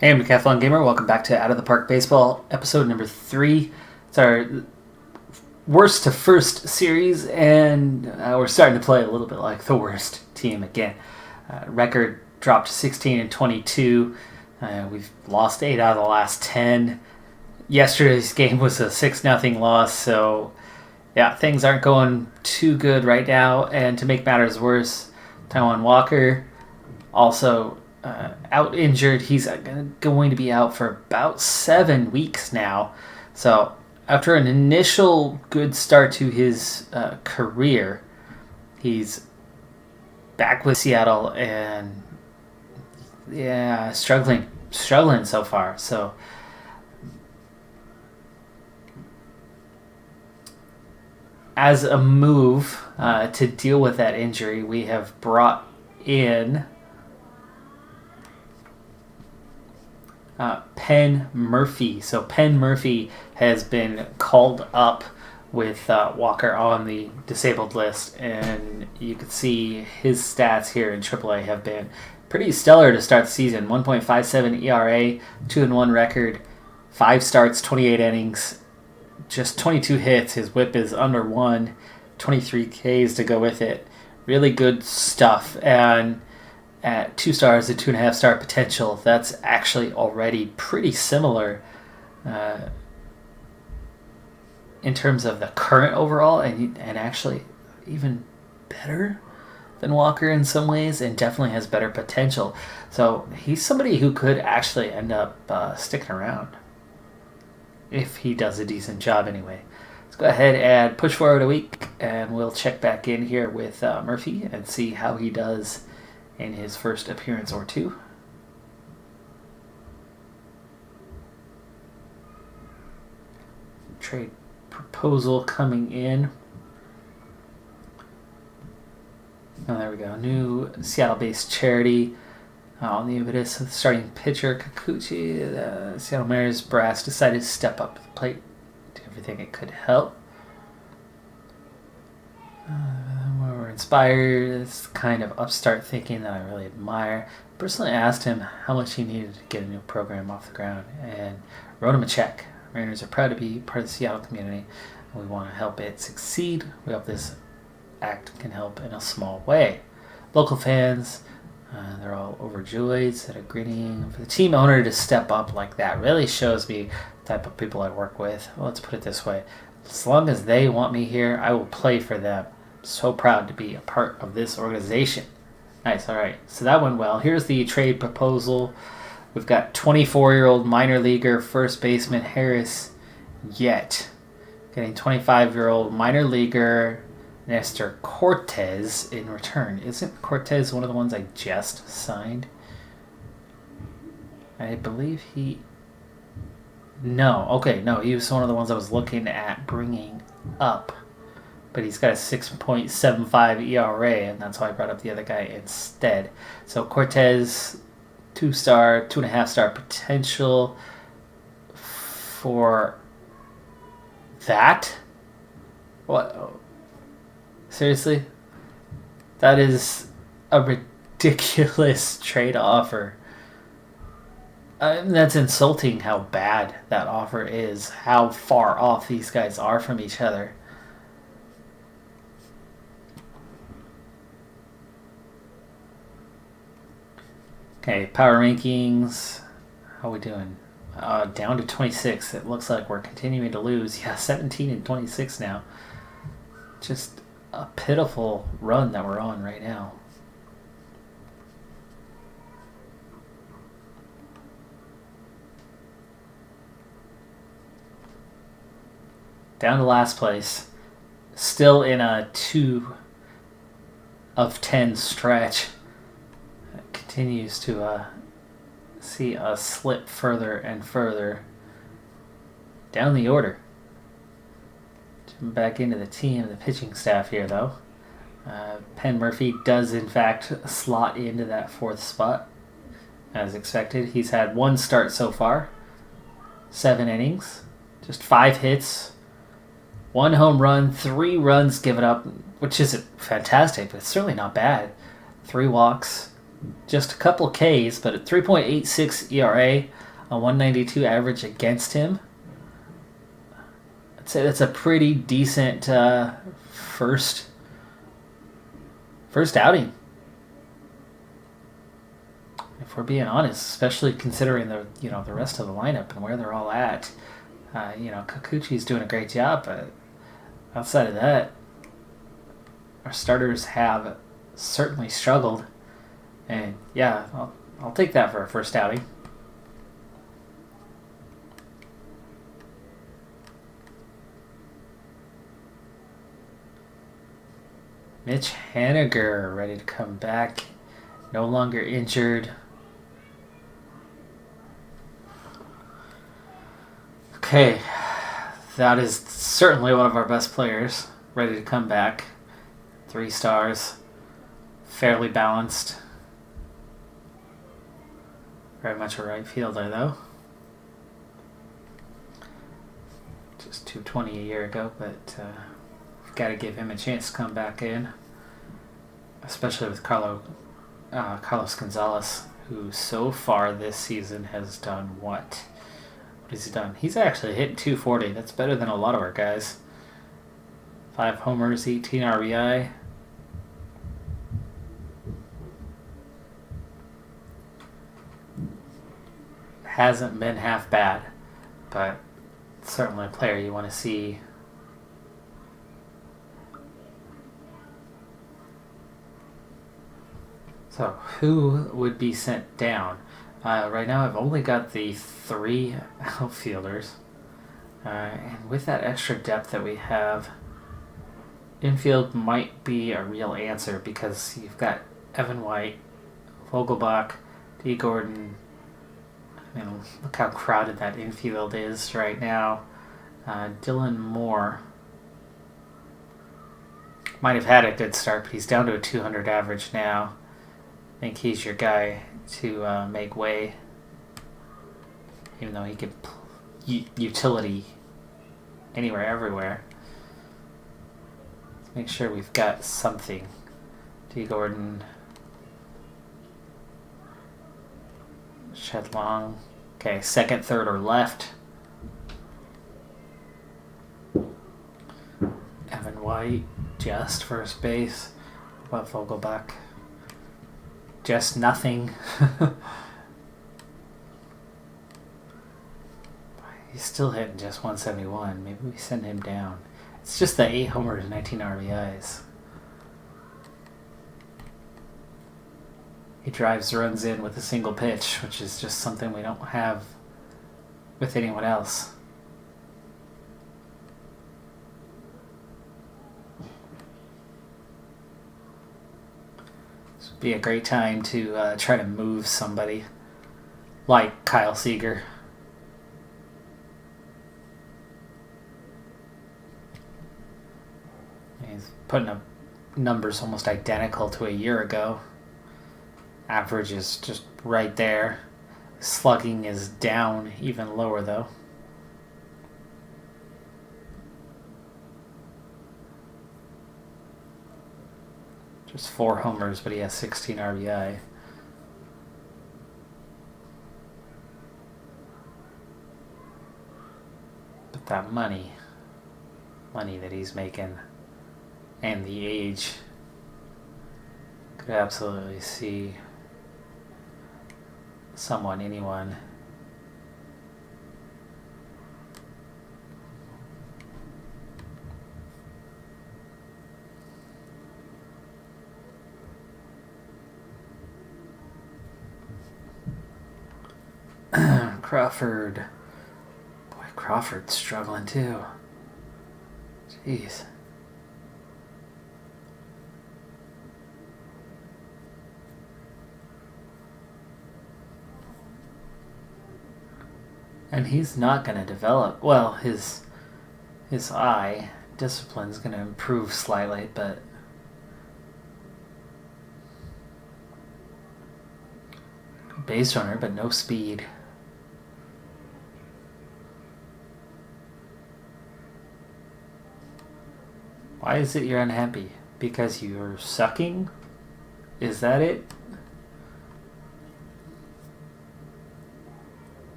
Hey, I'm Decathlon Gamer. Welcome back to Out of the Park Baseball, episode number 3. It's our worst to first series, and we're starting to play a little bit like the worst team again. Record dropped 16-22. We've lost 8 out of the last 10. Yesterday's game was a 6-0 loss, so yeah, things aren't going too good right now. And to make matters worse, Taiwan Walker also out injured. He's going to be out for about 7 weeks now. So after an initial good start to his career, he's back with Seattle and struggling so far. So as a move to deal with that injury, we have brought in Penn Murphy. So Penn Murphy has been called up with Walker on the disabled list, and you can see his stats here in AAA have been pretty stellar to start the season. 1.57 ERA, 2-1 record, 5 starts, 28 innings, just 22 hits. His whip is under 1, 23 Ks to go with it. Really good stuff. And at 2 stars and 2.5 star potential, that's actually already pretty similar in terms of the current overall, and actually even better than Walker in some ways, and definitely has better potential. So he's somebody who could actually end up sticking around if he does a decent job anyway. Let's go ahead and push forward a week, and we'll check back in here with Murphy and see how he does in his first appearance or two. Trade proposal coming in. Oh, there we go. New Seattle-based charity on the impetus of the starting pitcher Kikuchi. The Seattle Mariners brass decided to step up to the plate, do everything it could help. We're inspired. It's kind of upstart thinking that I really admire. Personally asked him how much he needed to get a new program off the ground and wrote him a check. Mariners are proud to be part of the Seattle community, and we want to help it succeed. We hope this act can help in a small way. Local fans, they're all overjoyed, that are grinning. For the team owner to step up like that really shows me the type of people I work with. Well, let's put it this way. As long as they want me here, I will play for them. So proud to be a part of this organization. Nice, all right. So that went well. Here's the trade proposal. We've got 24-year-old minor leaguer first baseman Harris Yet getting 25-year-old minor leaguer Nestor Cortez in return. Isn't Cortez one of the ones I just signed? I believe he... No. Okay, no. He was one of the ones I was looking at bringing up. But he's got a 6.75 ERA, and that's why I brought up the other guy instead. So Cortez, 2-star, 2.5 star potential for that? What? Seriously? That is a ridiculous trade offer. That's insulting how bad that offer is, how far off these guys are from each other. Okay, power rankings. How are we doing? Down to 26. It looks like we're continuing to lose. Yeah, 17-26 now. Just a pitiful run that we're on right now. Down to last place. Still in a 2 of 10 stretch. Continues to see us slip further and further down the order. Jump back into the team, the pitching staff here, though. Penn Murphy does, in fact, slot into that 4th spot, as expected. He's had 1 start so far, 7 innings, just 5 hits, 1 home run, 3 runs given up, which isn't fantastic, but it's certainly not bad. 3 walks, just a couple Ks, but a 3.86 ERA, a 192 average against him. I'd say that's a pretty decent first outing. If we're being honest, especially considering the rest of the lineup and where they're all at. Kikuchi's doing a great job, but outside of that, our starters have certainly struggled. And yeah, I'll take that for a first outing. Mitch Haniger ready to come back, no longer injured. Okay, that is certainly one of our best players, ready to come back. 3 stars, fairly balanced. Very much a right fielder, though. Just 220 a year ago, but we've got to give him a chance to come back in, especially with Carlos Gonzalez, who so far this season has done what? What has he done? He's actually hitting 240. That's better than a lot of our guys. 5 homers, 18 RBI. Hasn't been half bad, but certainly a player you want to see. So, who would be sent down? Right now I've only got the 3 outfielders. And with that extra depth that we have, infield might be a real answer because you've got Evan White, Vogelbach, D. Gordon. Look how crowded that infield is right now. Dylan Moore might have had a good start, but he's down to a 200 average now. I think he's your guy to make way, even though he could utility anywhere, everywhere. Let's make sure we've got something. D. Gordon, Shed Long. Okay, second, third, or left. Evan White, just first base. What about Vogelbach? Just nothing. He's still hitting just 171. Maybe we send him down. It's just the 8 homers, 19 RBIs. He drives runs in with a single pitch, which is just something we don't have with anyone else. This would be a great time to try to move somebody like Kyle Seager. He's putting up numbers almost identical to a year ago. Average is just right there. Slugging is down even lower, though. Just 4 homers, but he has 16 RBI. But that money that he's making, and the age, could absolutely see anyone. Crawford. Boy, Crawford's struggling too. Jeez. And he's not going to develop. Well, his eye discipline's going to improve slightly, but base runner, but no speed. Why is it you're unhappy? Because you're sucking? Is that it?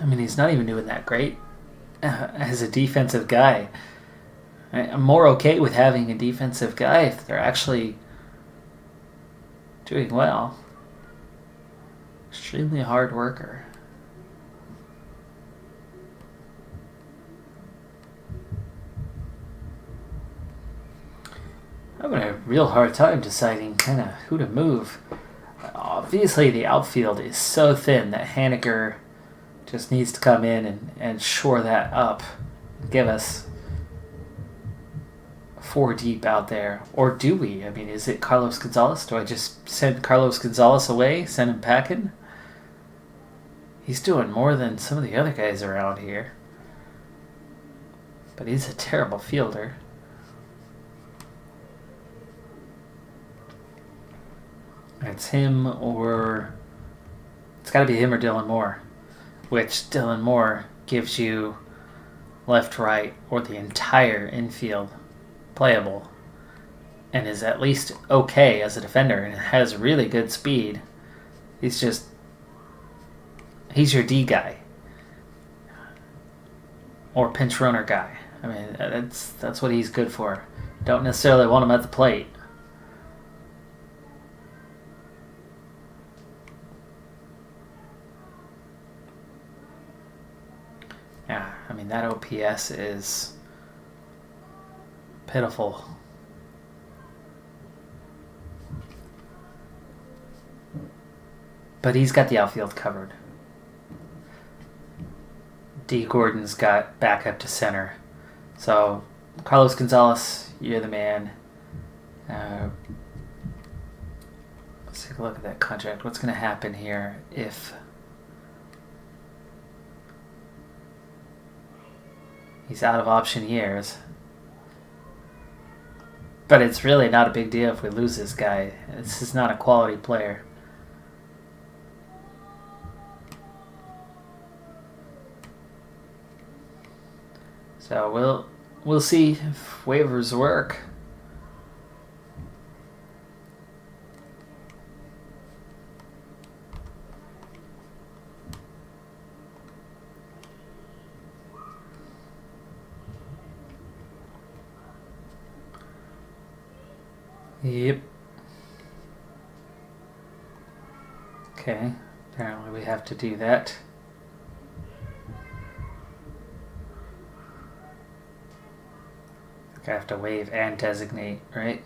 mean, he's not even doing that great as a defensive guy. I'm more okay with having a defensive guy if they're actually doing well. Extremely hard worker. I'm having a real hard time deciding kind of who to move. Obviously, the outfield is so thin that Haneker just needs to come in and shore that up. Give us 4 deep out there. Or do we? I mean, is it Carlos Gonzalez? Do I just send Carlos Gonzalez away? Send him packing? He's doing more than some of the other guys around here. But he's a terrible fielder. It's him or... It's got to be him or Dylan Moore. Which Dylan Moore gives you left, right, or the entire infield playable. And is at least okay as a defender. And has really good speed. He's your D guy. Or pinch runner guy. I mean, that's what he's good for. Don't necessarily want him at the plate. Yeah, I mean, that OPS is pitiful. But he's got the outfield covered. D. Gordon's got backup to center. So, Carlos Gonzalez, you're the man. Let's take a look at that contract. What's going to happen here if he's out of option years? But it's really not a big deal if we lose this guy. This is not a quality player. So we'll see if waivers work. Yep. Okay, apparently we have to do that. I have to waive and designate, right?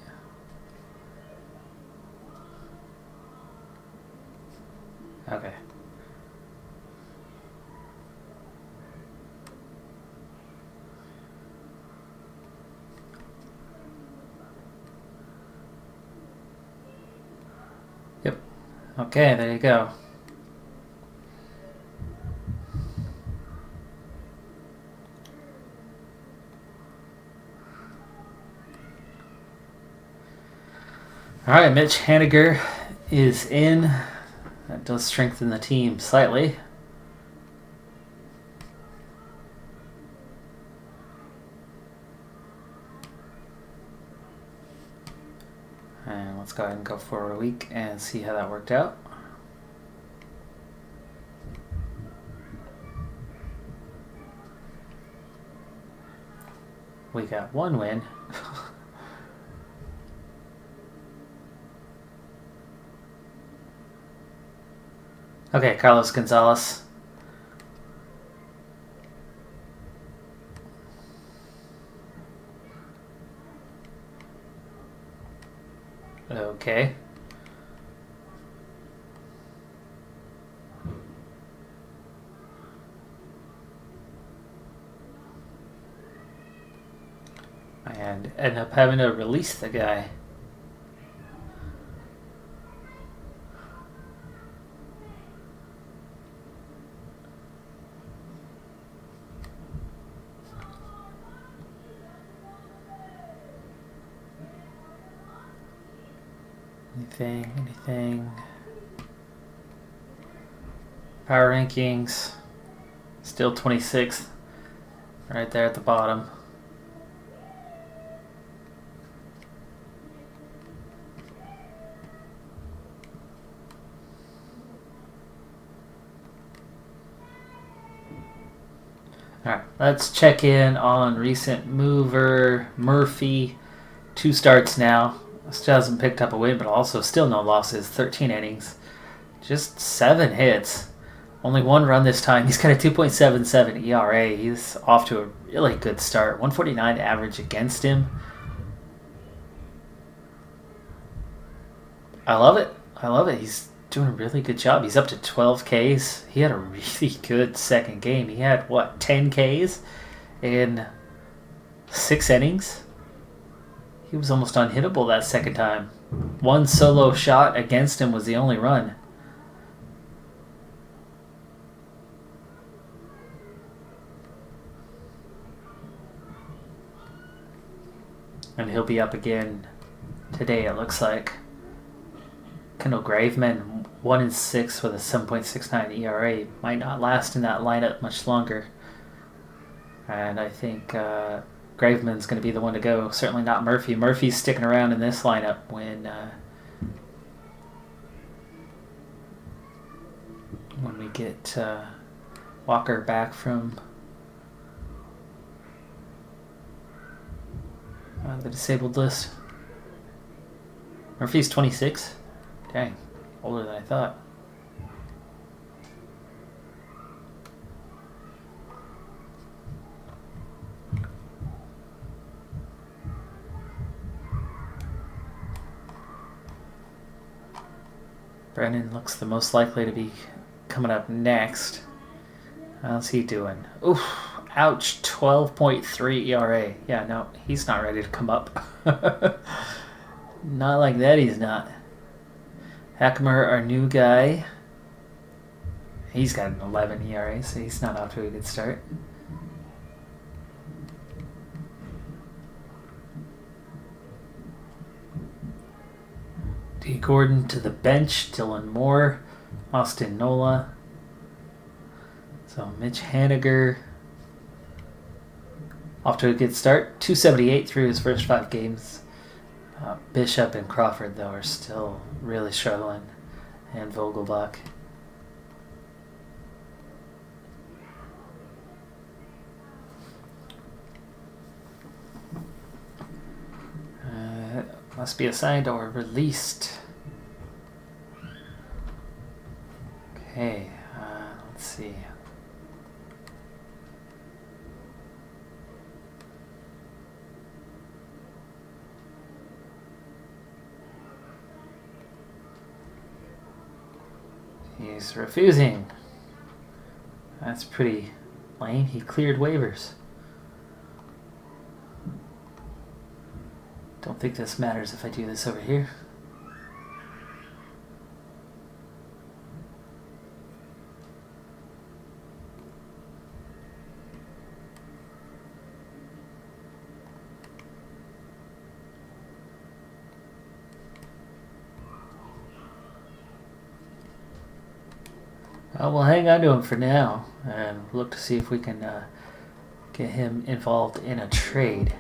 Okay. Yep. Okay, there you go. All right, Mitch Haniger is in. That does strengthen the team slightly. And let's go ahead and go for a week and see how that worked out. We got 1 win. Okay, Carlos Gonzalez. Okay. And end up having to release the guy. Anything. Power rankings. Still 26th. Right there at the bottom. Alright, let's check in on recent mover Murphy. 2 starts now. Still hasn't picked up a win, but also still no losses. 13 innings. Just 7 hits. Only 1 run this time. He's got a 2.77 ERA. He's off to a really good start. 149 average against him. I love it. I love it. He's doing a really good job. He's up to 12 Ks. He had a really good second game. He had, 10 Ks in 6 innings? He was almost unhittable that second time. 1 solo shot against him was the only run. And he'll be up again today, it looks like. Kendall Graveman, 1-6 with a 7.69 ERA. Might not last in that lineup much longer. And I think Graveman's going to be the one to go. Certainly not Murphy. Murphy's sticking around in this lineup when we get Walker back from the disabled list. Murphy's 26. Dang, older than I thought. Brennan looks the most likely to be coming up next. How's he doing? Oof, ouch, 12.3 ERA. Yeah, no, he's not ready to come up. Not like that, he's not. Hackemer, our new guy. He's got an 11 ERA, so he's not off to a good start. D. Gordon to the bench. Dylan Moore. Austin Nola. So Mitch Haniger off to a good start. 278 through his first 5 games. Bishop and Crawford, though, are still really struggling. And Vogelbach. Must be assigned or released. Okay, let's see. He's refusing. That's pretty lame. He cleared waivers. Don't think this matters if I do this over here. Well, we'll hang on to him for now and look to see if we can get him involved in a trade.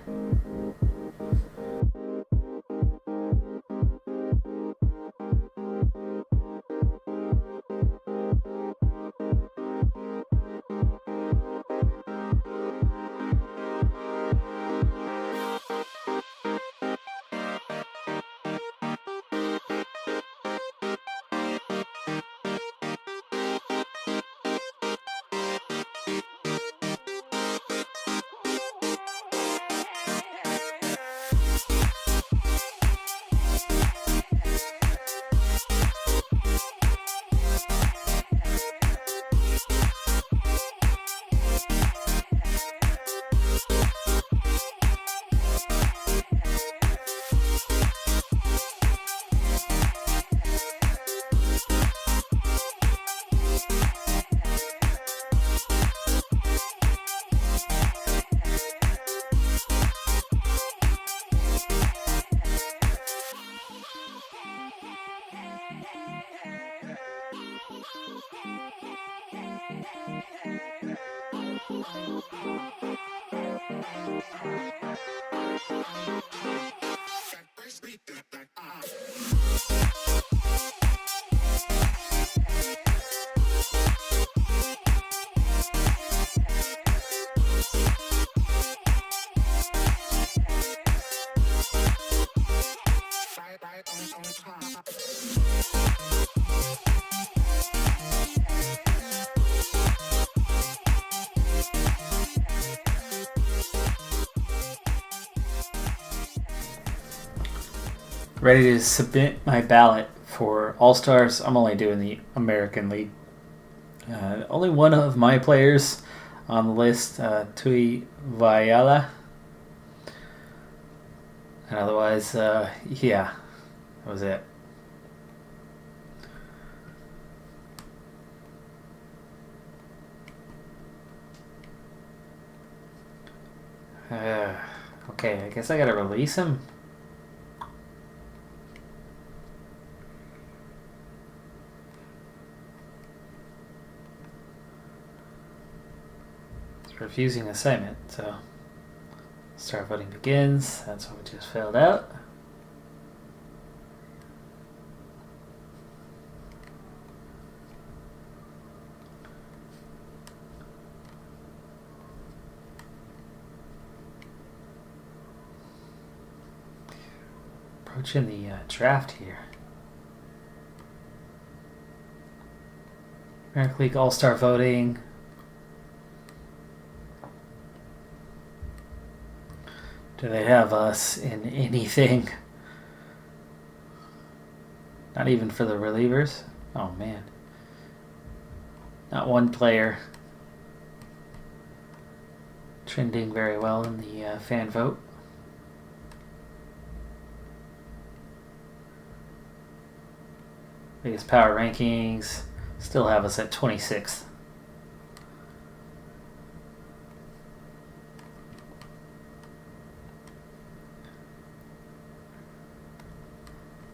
Ready to submit my ballot for All-Stars. I'm only doing the American League. Only one of my players on the list, Tui Vayala. And otherwise, yeah, that was it. Okay, I guess I gotta release him. Refusing assignment, so start voting begins. That's what we just filled out. Approaching the draft here. American League All-Star voting. Do they have us in anything? Not even for the relievers? Oh man. Not one player trending very well in the fan vote. Biggest power rankings still have us at 26th.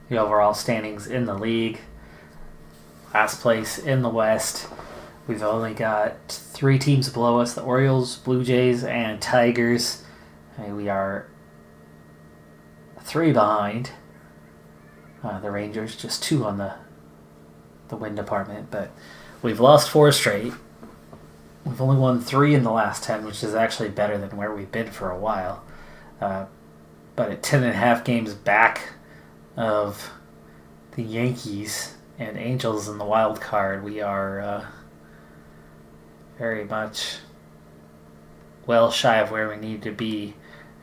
The overall standings in the league. Last place in the West. We've only got 3 teams below us, the Orioles, Blue Jays, and Tigers. We are 3 behind. The Rangers, just 2 on the win department. But we've lost 4 straight. We've only won 3 in the last 10, which is actually better than where we've been for a while. But at 10.5 games back of the Yankees and Angels in the wild card, we are very much well shy of where we need to be,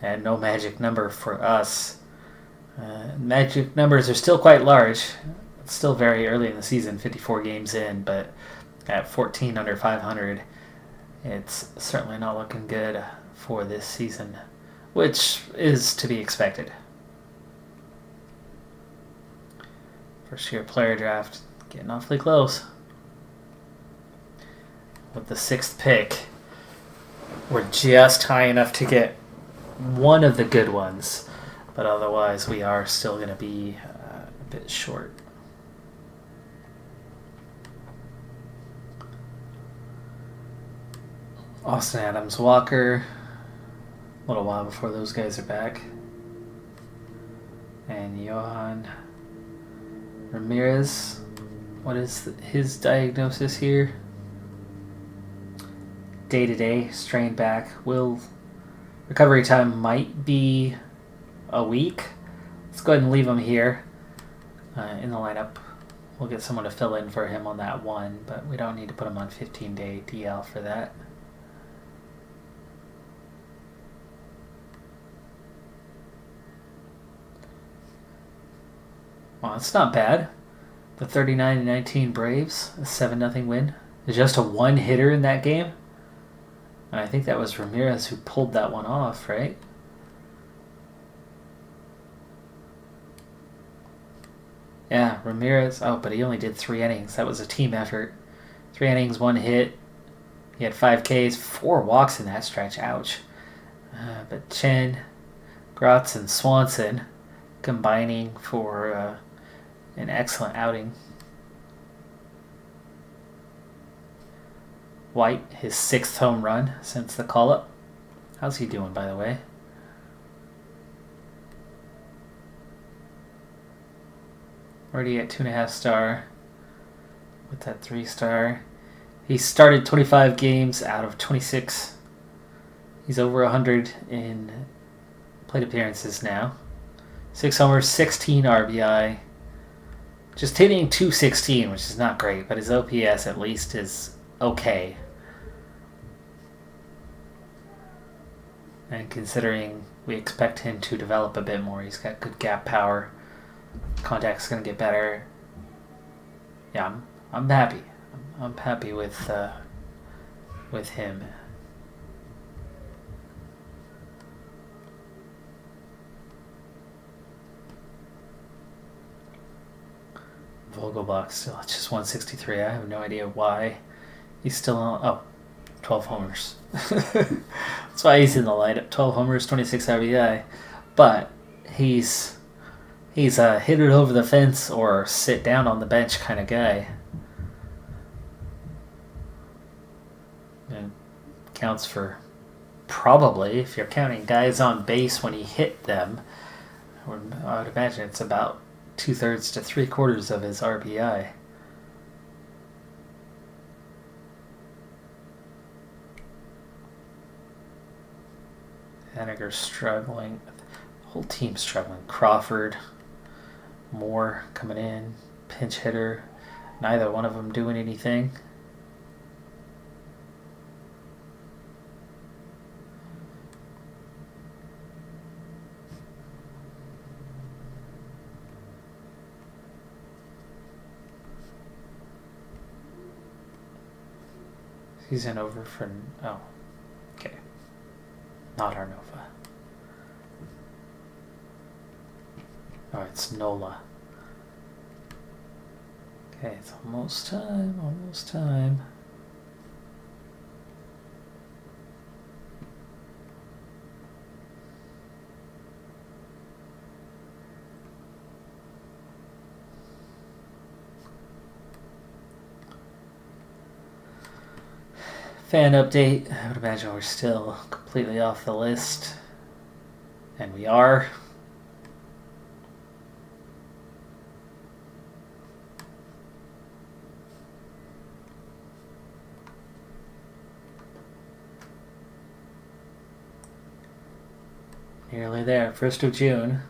and no magic number for us. Magic numbers are still quite large. It's still very early in the season, 54 games in, but at 14 under 500, it's certainly not looking good for this season, which is to be expected. First year player draft, getting awfully close. With the 6th pick, we're just high enough to get one of the good ones, but otherwise we are still going to be a bit short. Austin Adams, Walker, a little while before those guys are back. And Johan Ramirez, what is his diagnosis here? Day-to-day, strain back. Recovery time might be a week. Let's go ahead and leave him here in the lineup. We'll get someone to fill in for him on that one, but we don't need to put him on 15-day DL for that. Well, it's not bad. The 39-19 Braves, a 7-0 win. Just a 1-hitter in that game. And I think that was Ramirez who pulled that one off, right? Yeah, Ramirez. Oh, but he only did 3 innings. That was a team effort. 3 innings, 1 hit. He had 5 Ks, 4 walks in that stretch. Ouch. But Chen, Gratz, and Swanson combining for an excellent outing. White, his 6th home run since the call-up. How's he doing, by the way? Already at 2.5 star. With that 3 star. He started 25 games out of 26. He's over 100 in plate appearances now. 6 homers, 16 RBI. Just hitting .216, which is not great, but his OPS at least is okay. And considering we expect him to develop a bit more, he's got good gap power. Contact's going to get better. Yeah, I'm happy. I'm happy with him. Vogelbach still at just 163. I have no idea why he's still on. Oh, 12 homers. That's why he's in the lineup. 12 homers, 26 RBI. But he's a hit it over the fence or sit down on the bench kind of guy. And counts for probably, if you're counting guys on base when he hit them, I would imagine it's about 2/3 to 3/4 of his RBI. Haniger's struggling. The whole team's struggling. Crawford, Moore coming in, pinch hitter. Neither one of them doing anything. Season over for... Oh. Okay. Not Arnova. Oh, it's Nola. Okay, it's almost time. Almost time. Fan update. I would imagine we're still completely off the list. And we are. Nearly there. 1st of June.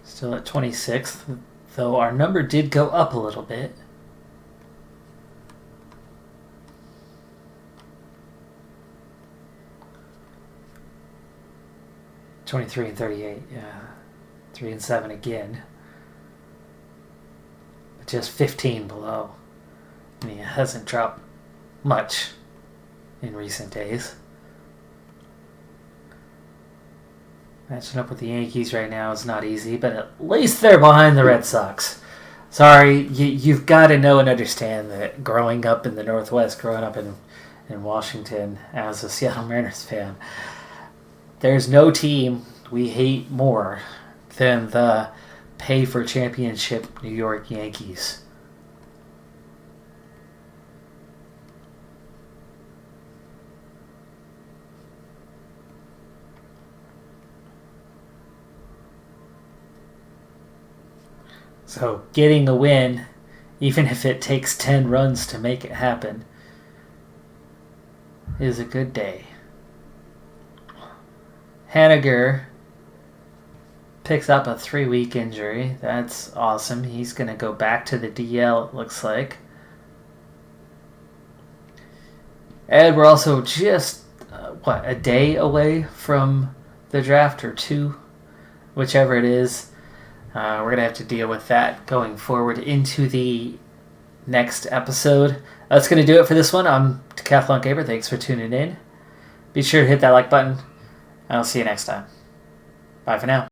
Still at 26th, though our number did go up a little bit. $23 and 38, yeah. 3 and 7 again. But just 15 below. I mean, it hasn't dropped much in recent days. Matching up with the Yankees right now is not easy, but at least they're behind the Red Sox. Sorry, you've got to know and understand that growing up in the Northwest, growing up in Washington as a Seattle Mariners fan, there's no team we hate more than the pay-for-championship New York Yankees. So getting a win, even if it takes 10 runs to make it happen, is a good day. Haniger picks up a 3-week injury. That's awesome. He's going to go back to the DL, it looks like. And we're also just, a day away from the draft, or 2, whichever it is. We're going to have to deal with that going forward into the next episode. That's going to do it for this one. I'm Decathlon Gamer. Thanks for tuning in. Be sure to hit that like button. I'll see you next time. Bye for now.